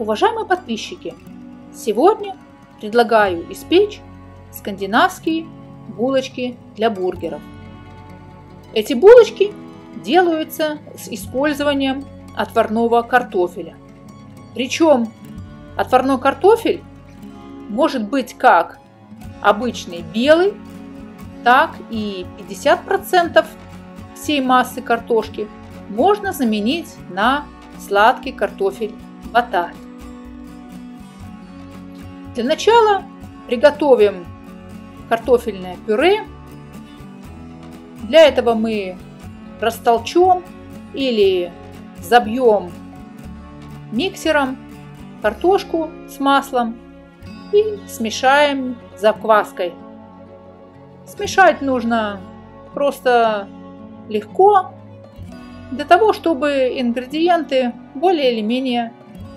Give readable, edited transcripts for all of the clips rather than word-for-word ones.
Уважаемые подписчики, сегодня предлагаю испечь скандинавские булочки для бургеров. Эти булочки делаются с использованием отварного картофеля. Причем отварной картофель может быть как обычный белый, так и 50% всей массы картошки можно заменить на сладкий картофель батат. Для начала приготовим картофельное пюре. Для этого мы растолчем или забьем миксером картошку с маслом и смешаем закваской. Смешать нужно просто легко, для того, чтобы ингредиенты более или менее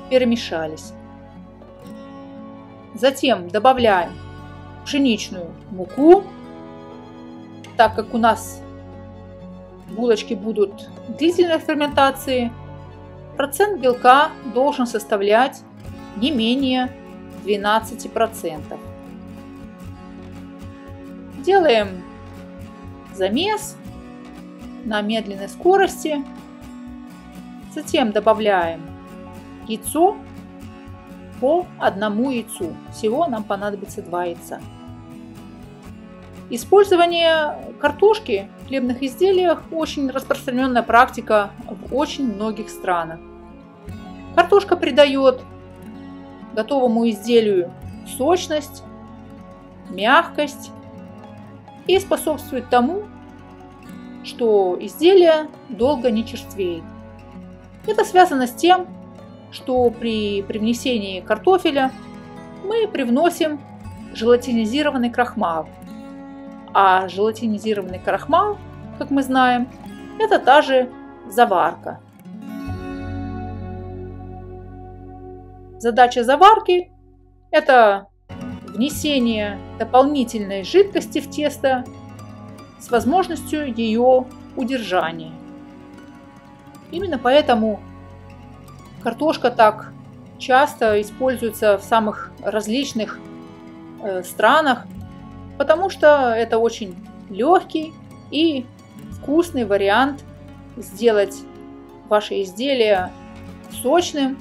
перемешались. Затем добавляем пшеничную муку. Так как у нас булочки будут длительной ферментации, процент белка должен составлять не менее 12%. Делаем замес на медленной скорости. Затем добавляем яйцо по одному яйцу. Всего нам понадобится 2 яйца. Использование картошки в хлебных изделиях очень распространенная практика в очень многих странах. Картошка придает готовому изделию сочность, мягкость и способствует тому, что изделие долго не черствеет. Это связано с тем, что при привнесении картофеля мы привносим желатинизированный крахмал. А желатинизированный крахмал, как мы знаем, это та же заварка. Задача заварки – это внесение дополнительной жидкости в тесто с возможностью ее удержания. Именно поэтому картошка так часто используется в самых различных странах, потому что это очень легкий и вкусный вариант сделать ваше изделие сочным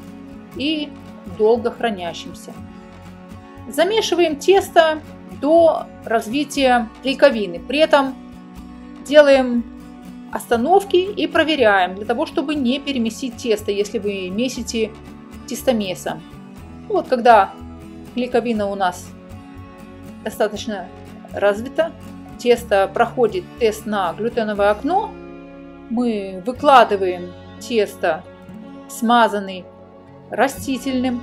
и долго хранящимся. Замешиваем тесто до развития клейковины. При этом делаем остановки и проверяем, для того, чтобы не перемесить тесто, если вы месите тестомесом. Вот когда клейковина у нас достаточно развита, тесто проходит тест на глютеновое окно, мы выкладываем тесто, смазанный растительным,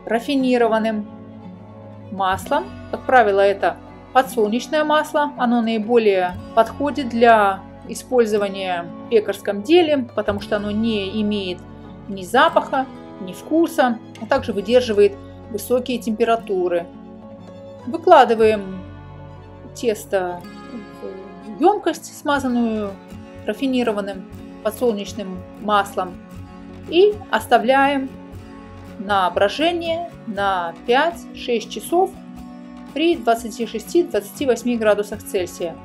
рафинированным маслом. Как правило, это подсолнечное масло. Оно наиболее подходит для использования в пекарском деле, потому что оно не имеет ни запаха, ни вкуса, а также выдерживает высокие температуры. Выкладываем тесто в емкость, смазанную рафинированным подсолнечным маслом, и оставляем на брожение на 5-6 часов при 26-28 градусах Цельсия,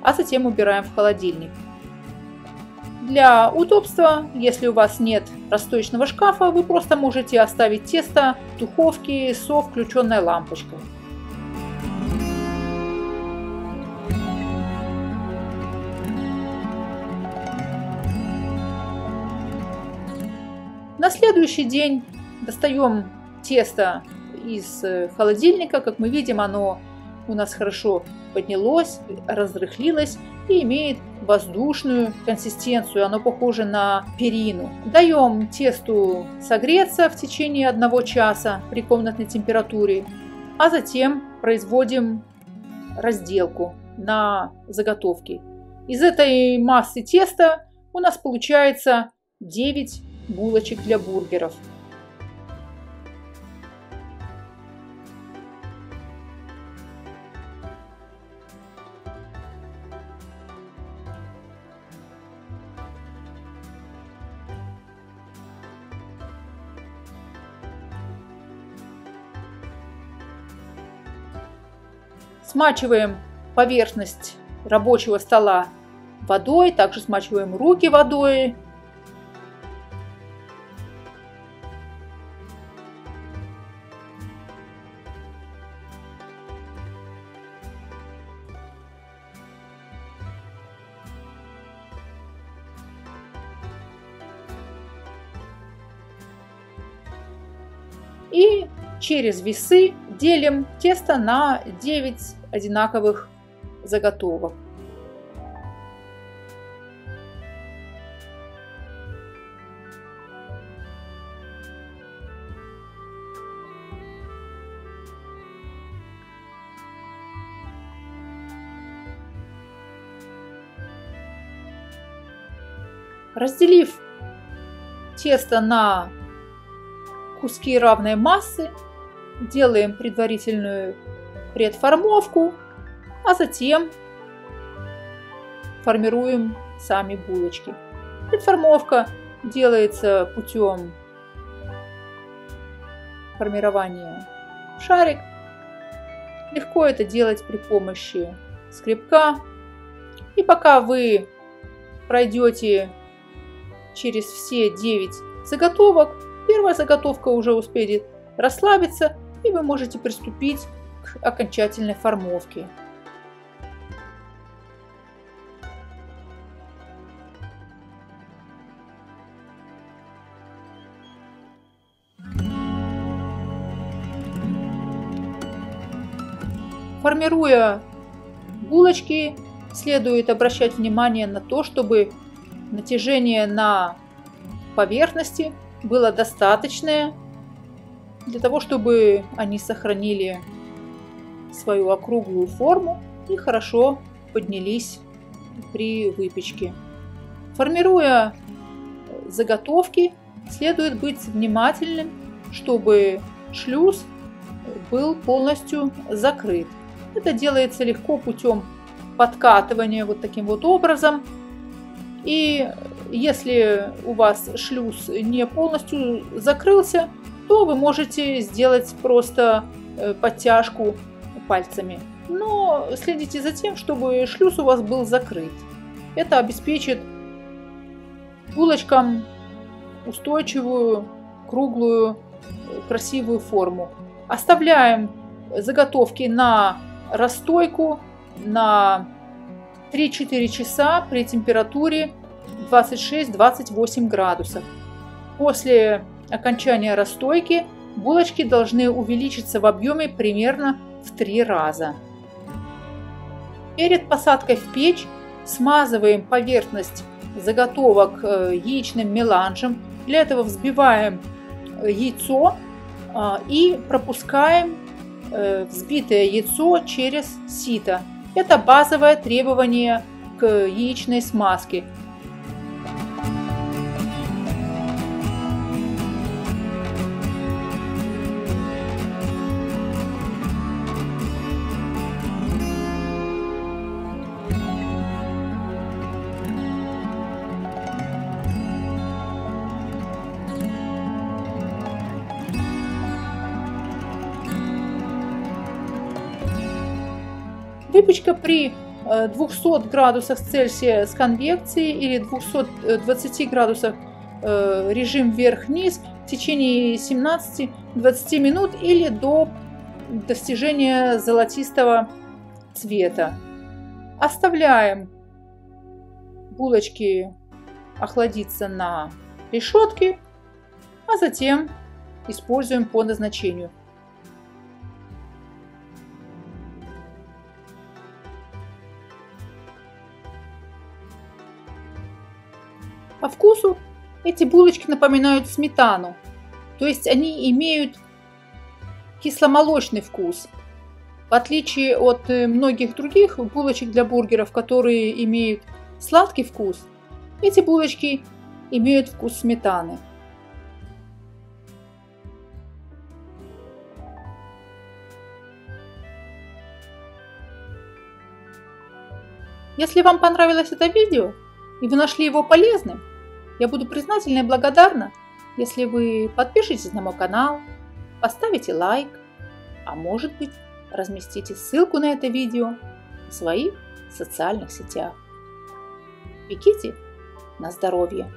а затем убираем в холодильник. Для удобства, если у вас нет расстоечного шкафа, вы просто можете оставить тесто в духовке со включенной лампочкой. На следующий день достаем тесто из холодильника. Как мы видим, оно у нас хорошо поднялось, разрыхлилось и имеет воздушную консистенцию. Оно похоже на перину. Даем тесту согреться в течение 1 часа при комнатной температуре, а затем производим разделку на заготовки. Из этой массы теста у нас получается 9 булочек для бургеров. Смачиваем поверхность рабочего стола водой, также смачиваем руки водой. И через весы делим тесто на 9 одинаковых заготовок. Разделив тесто на куски равной массы, делаем предварительную предформовку, а затем формируем сами булочки. Предформовка делается путем формирования в шарик. Легко это делать при помощи скребка. И пока вы пройдете через все 9 заготовок, первая заготовка уже успеет расслабиться, и вы можете приступить к окончательной формовке. Формируя булочки, следует обращать внимание на то, чтобы натяжение на поверхности было достаточное для того, чтобы они сохранили свою округлую форму и хорошо поднялись при выпечке. Формируя заготовки, следует быть внимательным, чтобы шлюз был полностью закрыт. Это делается легко путем подкатывания вот таким вот образом. И если у вас шлюз не полностью закрылся, то вы можете сделать просто подтяжку пальцами. Но следите за тем, чтобы шлюз у вас был закрыт. Это обеспечит булочкам устойчивую, круглую, красивую форму. Оставляем заготовки на расстойку на 3-4 часа при температуре 26-28 градусов. После окончания расстойки булочки должны увеличиться в объеме примерно в 3 раза. Перед посадкой в печь смазываем поверхность заготовок яичным меланжем. Для этого взбиваем яйцо и пропускаем взбитое яйцо через сито. Это базовое требование к яичной смазке. Выпечка при 200 градусах Цельсия с конвекцией или 220 градусах режим вверх-вниз в течение 17-20 минут или до достижения золотистого цвета. Оставляем булочки охладиться на решетке, а затем используем по назначению. По вкусу эти булочки напоминают сметану, то есть они имеют кисломолочный вкус. В отличие от многих других булочек для бургеров, которые имеют сладкий вкус, эти булочки имеют вкус сметаны. Если вам понравилось это видео и вы нашли его полезным, я буду признательна и благодарна, если вы подпишитесь на мой канал, поставите лайк, а может быть, разместите ссылку на это видео в своих социальных сетях. Пеките на здоровье!